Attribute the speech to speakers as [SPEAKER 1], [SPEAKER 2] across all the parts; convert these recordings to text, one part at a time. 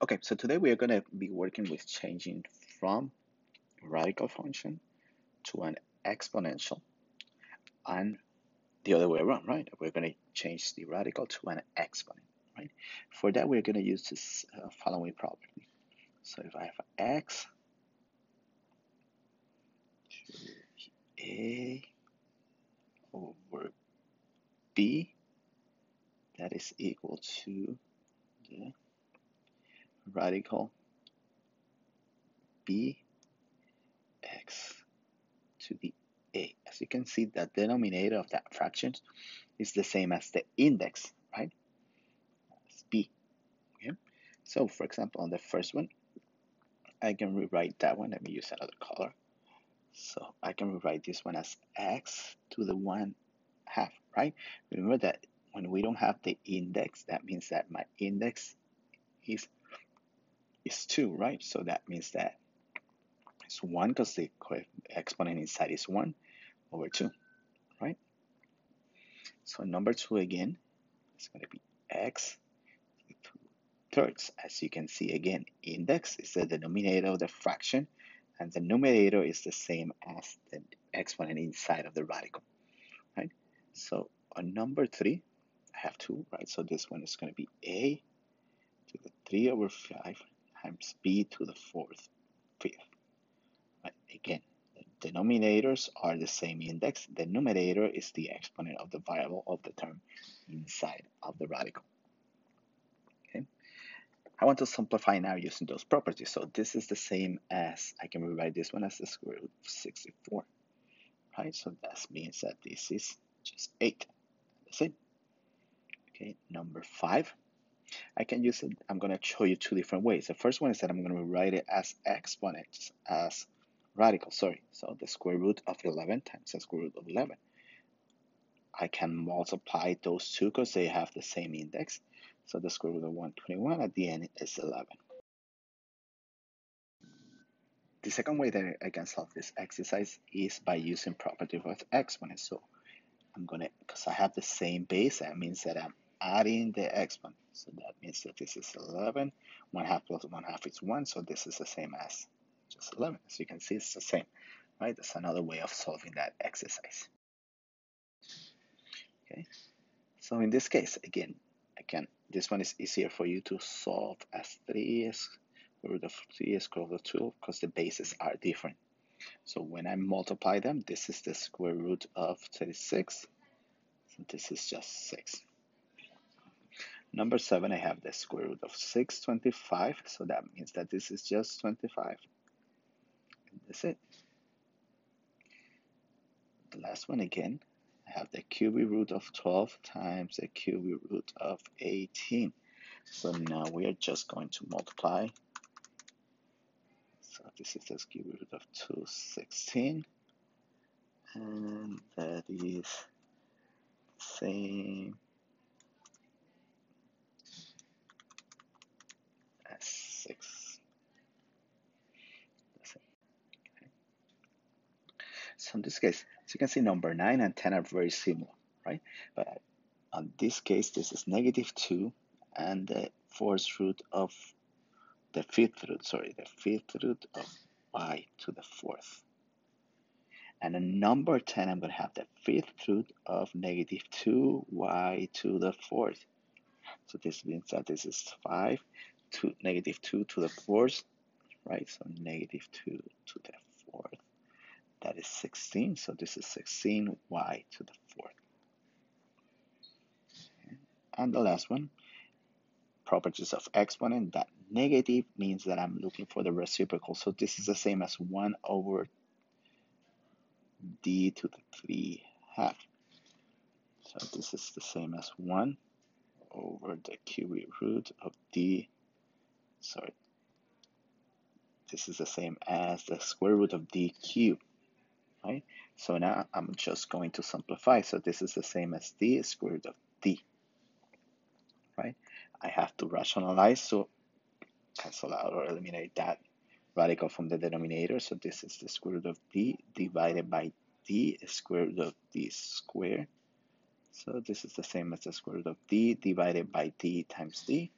[SPEAKER 1] Okay, so today we are going to be working with changing from radical function to an exponential and the other way around, right? We're going to change the radical to an exponent, right? For that, we're going to use this following property. So if I have x to a over b, that is equal to the radical b x to the a. As you can see, the denominator of that fraction is the same as the index, right? It's b. Okay. So, for example, on the first one, I can rewrite that one. Let me use another color. So I can rewrite this one as x to the 1/2, right? Remember that when we don't have the index, that means that my index is 2, right? So that means that it's 1 because the exponent inside is 1 over 2, right? So number 2 again is going to be x to the 2/3. As you can see again, index is the denominator of the fraction, and the numerator is the same as the exponent inside of the radical, right? So on number 3, I have 2, right? So this one is going to be a to the 3/5 times b to the 4/5, right? Again, the denominators are the same index. The numerator is the exponent of the variable of the term inside of the radical. Okay. I want to simplify now using those properties. So this is the same as, I can rewrite this one as the square root of 64, right? So that means that this is just 8. That's it. Okay, number 5. I can use it, I'm going to show you 2 different ways. The first one is that I'm going to write it as exponents, as radical, sorry. So the square root of 11 times the square root of 11. I can multiply those two because they have the same index. So the square root of 121 at the end is 11. The second way that I can solve this exercise is by using property of exponents. So I'm going to, because I have the same base, that means that I'm adding the exponent. So that means that this is 11. 1/2 plus 1/2 is 1. So this is the same as just 11. As you can see, it's the same, right? That's another way of solving that exercise. Okay. So in this case, again, this one is easier for you to solve as 3 square root of 3 square root of 2 because the bases are different. So when I multiply them, this is the square root of 36. So this is just 6. Number 7, I have the square root of 625. So that means that this is just 25. And that's it. The last one again, I have the cubic root of 12 times the cubic root of 18. So now we are just going to multiply. So this is the cubic root of 216. And that is the same as 6. That's it. Okay. So in this case, as you can see, number 9 and 10 are very similar, right? But on this case, this is -2 and the fourth root of the fifth root of y to the 4th. And in number 10, I'm going to have the fifth root of -2y to the 4th. So this means that this is 5 to -2 to the 4th, right? So -2 to the 4th. That is 16. So this is 16y to the 4th. Okay. And the last one, properties of exponent, that negative means that I'm looking for the reciprocal. So this is the same as 1 over d to the 3/2. So this is the same as 1 over the cubic root of d, sorry, this is the same as the square root of d cubed, right? So now I'm just going to simplify. So this is the same as d square root of d, right? I have to rationalize, so cancel out or eliminate that radical from the denominator. So this is the square root of d divided by d square root of d squared. So this is the same as the square root of d divided by d times d.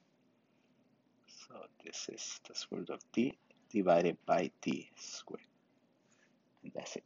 [SPEAKER 1] So this is the square root of d divided by d squared. And that's it.